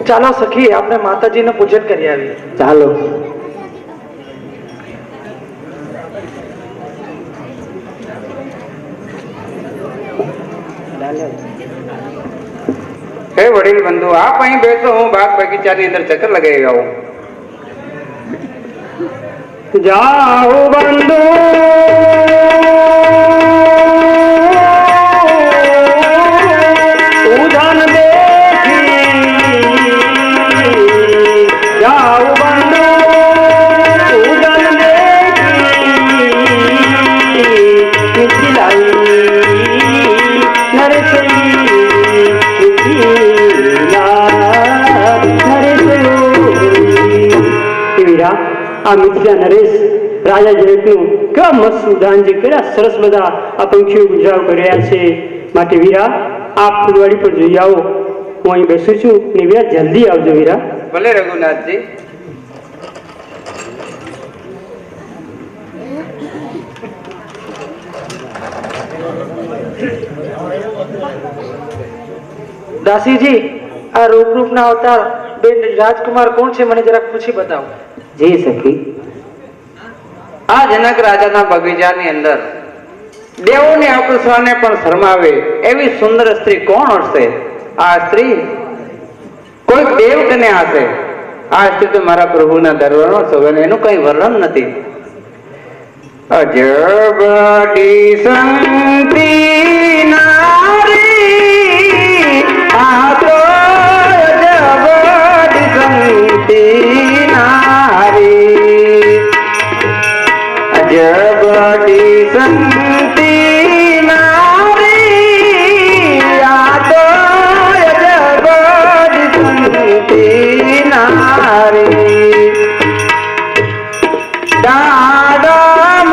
ચાલો સખી આપણે માતાજીનું પૂજન કરી આવીએ. ચાલો. હે વડીલ બંધુ, આપ અહીં બેસો, હું બાગ બગીચાની અંદર ચક્કર લગાવી આવું. જાઓ બંધુ ઉધાન દેખી, જાઓ બંધુ ઉધાન દેખી, મિથિલાઈ નરસઈ આ મિથિલા નરેશ રાજા જનકનું કેવા મસ્ત ઉદાહરણ છે, કેવા સરસ બધા આ પંખીઓ ગુજરાવ કર્યા છે. માટે વીરા આપ ફૂલવાડી પર જોઈ આવો, હું અહીં બેસું છું ને વીરા જલ્દી આવજો વીરા. ભલે રઘુનાથજી. દાસીજી, આ રૂપના અવતાર બેન રાજકુમાર કોણ છે, મને જરાક પૂછી બતાવો. જી સખી. આ જનક રાજાના બગીચાની અંદર દેવોને આકર્ષવાને પણ શરમાવે એવી સુંદર સ્ત્રી કોણ હશે? આ સ્ત્રી કોઈક દેવ કન્યા હશે. આ સ્ત્રી તો મારા પ્રભુના દરબારનો સગન, એનું કઈ વર્ણન નથી. અજબ ડીસંતી નારી, આ તો અજબ ડીસંતી નારી, અજબ ડીસંતી નારી, આ તો અજબ ડીસંતી નારી. દાડમ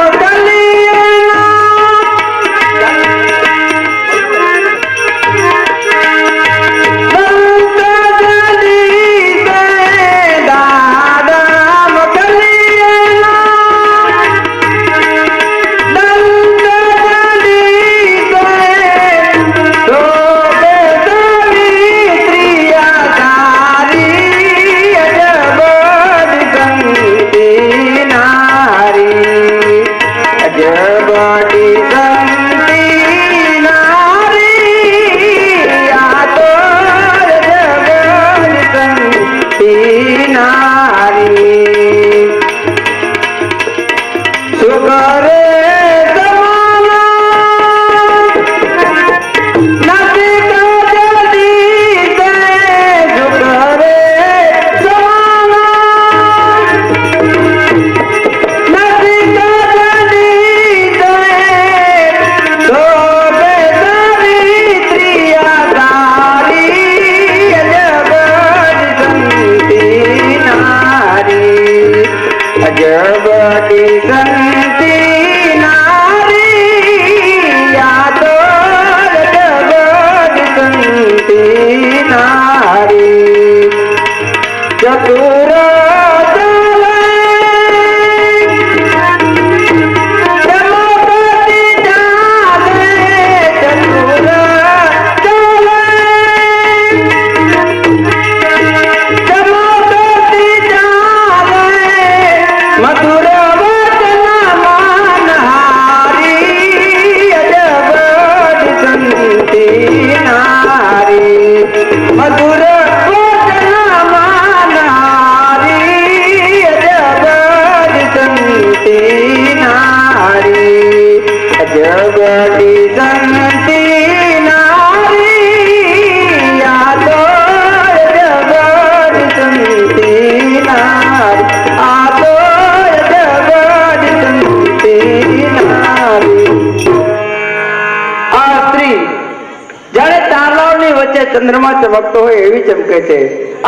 ચંદ્રમા ચમકતો હોય એવી ચમકે છે.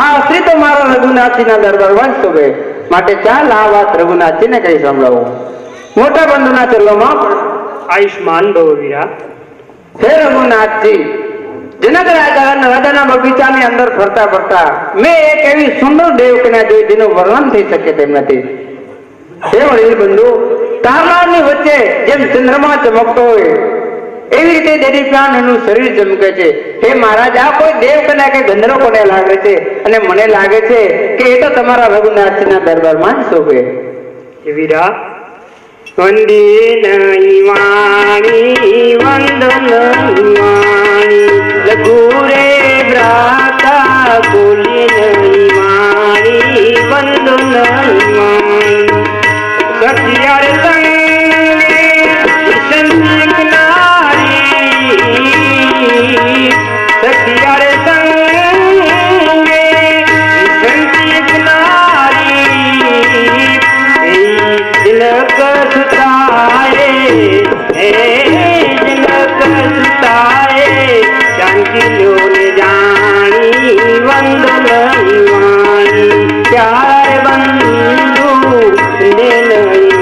આ સ્ત્રી તો મારા રઘુનાથજીના દરબારમાં જ શોભે. માટે ચાલ આ વાત રઘુનાથજીને કઈ સંભળાવું. મોટા બંધુના ચરણોમાં આયુષ્માન ભવ વીરા. હે રઘુનાથજી, જનક રાજાના બગીચાની અંદર ફરતા ફરતા મેં એક એવી સુંદર દેવકન્યા જોઈ જેનું વર્ણન થઈ શકે તેમ નથી. હે વડીલ બંધુ, તારલાની વચ્ચે જેમ ચંદ્રમા ચમકતો હોય એવી રીતે દેદીપ્યાનું શરીર ચમકે છે. હે મહારાજ, આ કોઈ દેવ કન્યા કે ગંધર્વ કોને લાગે છે? અને મને લાગે છે કે એ તો તમારા રઘુનાથજીના દરબારમાં જ શોભે. હે વીરા, વંદે નઈ વાણી વંદન વાણી લઘુ રે ભ્રાતા બોલે નઈ વાણી વંદન વાણી સખિયાર સંગે નારી સખિયાર સંગે સંતિક નારી જનક સુતાએ હે જનક સુતાએ જાનકી લોને જાણી વંદન વાણી પ્યાર બંધુ દેન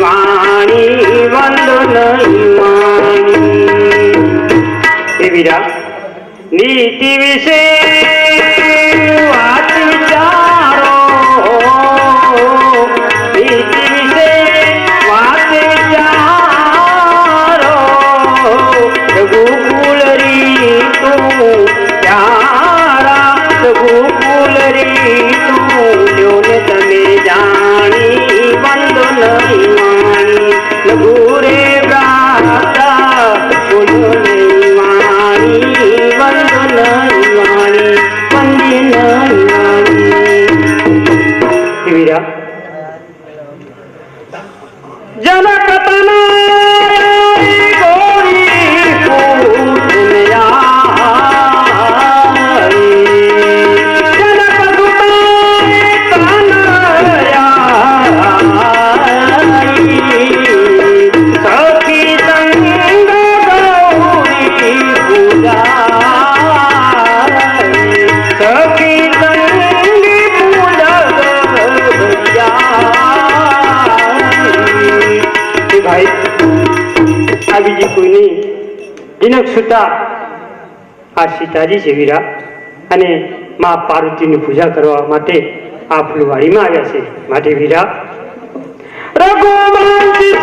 વાણી વંદન વાણી. હે વીરા, નીતિ વિશે વાત વિચારો નીતિ વિશે વાત વિચારો રઘુકુલ રીતું પ્યારા રઘુકુલ રીતું લ્યોને તમે જાણી વંદન વાણી લઘુ રે ભ્રાતા બોલો નહીં વાણી વંદન વાણી વંદન વાણી. વીરા, જનક તનય ગોરી પૂજનયારી જનક સુતય તનયારી સખી સંગ ગૌરી પૂજારી સખી સંગી પૂજગયારી. ભાઈ, આ બીજી કોઈ નહીં, જનક સુતા આ સીતાજી છે વીરા, અને મા પાર્વતીની પૂજા કરવા માટે આ ફૂલવાડીમાં આવ્યા છે. માટે વીરા, રઘુવંશી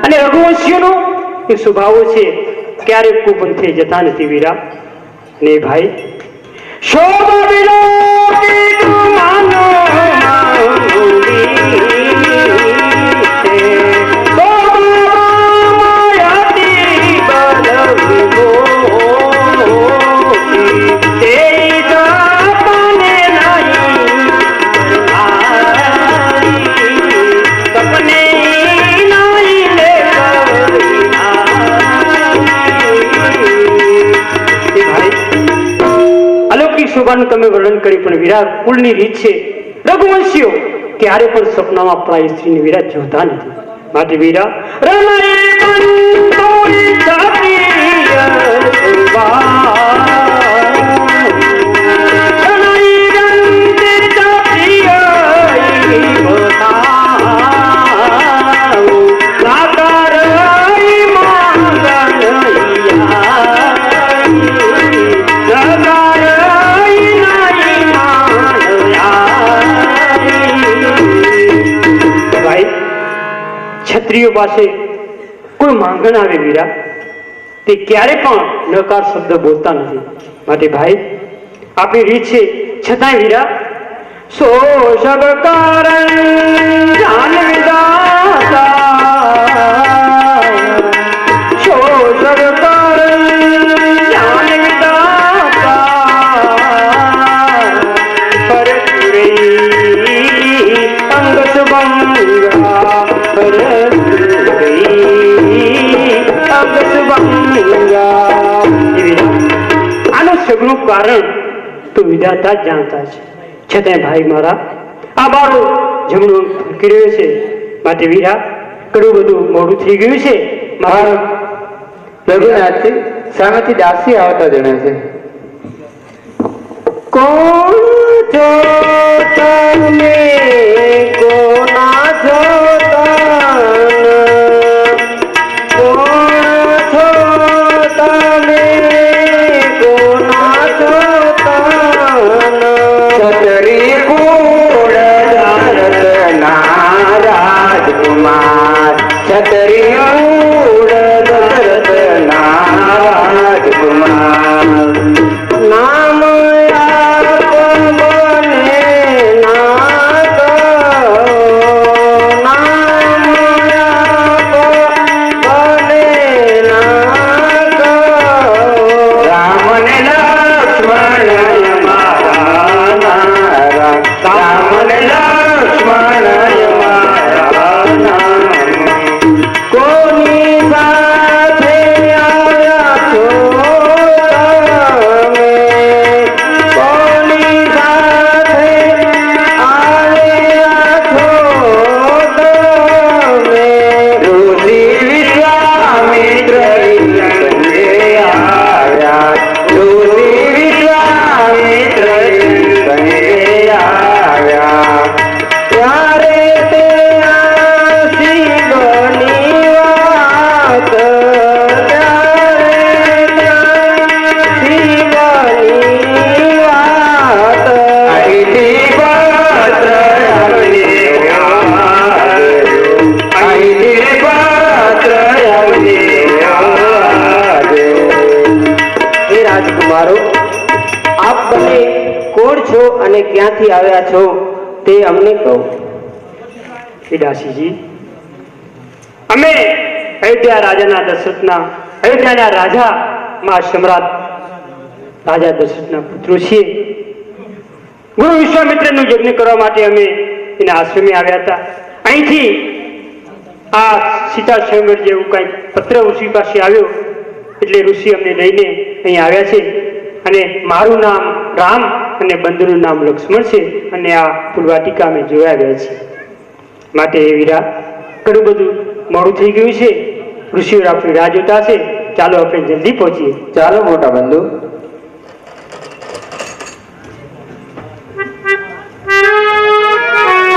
અને રઘુવંશીઓનો એક સ્વભાવ છે, ક્યારેક કુપન થઈ જતા નથી વીરા. ને ભાઈ, શોભા વિલોકી તું માનો શોભાનું તમે વર્ણન કર્યું, પણ વિરાટ કુળની રીત છે. રઘુવંશીઓ ક્યારે પણ સપનામાં પ્રાય સ્ત્રીને વિરાટ જોતા નથી. માટે વીરા, ક્ષત્રિયો પાસે કોઈ માંગણ આવે વીરા, તે ક્યારે પણ નકાર શબ્દ બોલતા નથી. માટે ભાઈ, આપણી રીત છે, છતાંય વીરા, સો સબ કારણ જાન વિદાતા સો સબ કારણ જાન વિદાતા પર અંગ સુબંગા આનું સગળું કારણ તો વિધાતા જ જાણતા છે. છતાંય ભાઈ મારા, આ બાળો જમણું ફરકી રહ્યો છે. માટે વીરા, ઘણું બધું મોડું થઈ ગયું છે. રઘુનાથજી, સામેથી દાસી આવતા જણે છે. કોણ છો તમે કોના છો કોણ છો તમે કોના છો છતરી કુળ દશરથના રાજકુમાર, છતરી કુળ દશરથના રાજકુમાર. નામ આપ મને ના કહો, નામ આપ મને ના કહો. રામ ને લક્ષ્મણ મારા નારા, રામ ને લક્ષ્મણ મારા નારા. કોની સાથે આવ્યા છો તમે? કોની સાથે આવ્યા છો તમે? ઋષિ વિશ્વામિત્ર સંગે આવ્યા, ઋષિ વિશ્વામિત્ર સંગે આવ્યા. ત્યારે તે શિવની વાત, ત્યારે શિવની વાત. અહીંથી પત્ર અમને આવ્યો, અહીંથી પત્ર અમને આવ્યો. હે રાજકુમારો, આપ બંને કોણ છો અને ક્યાંથી આવ્યા છો તે અમને કહો. હે દાસીજી, અમે અયોધ્યા રાજાના દશરથના, અયોધ્યાના રાજા માં સમ્રાટ રાજા દશરથના પુત્રો છીએ. ગુરુ વિશ્વામિત્રનું યજ્ઞ કરવા માટે અમે એના આશ્રમે આવ્યા હતા. અહીંથી આ સીતા સ્વયંવર જેવું કંઈક પત્ર ઋષિ પાસે આવ્યો એટલે ઋષિ અમને લઈને અહીં આવ્યા છે. અને મારું નામ રામ અને બંધુનું નામ લક્ષ્મણ છે અને આ ફૂલવાટિકા અમે જોયા ગયા છે. માટે વીરા, ઘણું બધું મોડું થઈ ગયું છે. ઋષિઓ આપણી રાહ જોતા છે. ચાલો આપણે જલ્દી પહોંચીએ. ચાલો મોટા બંધુ.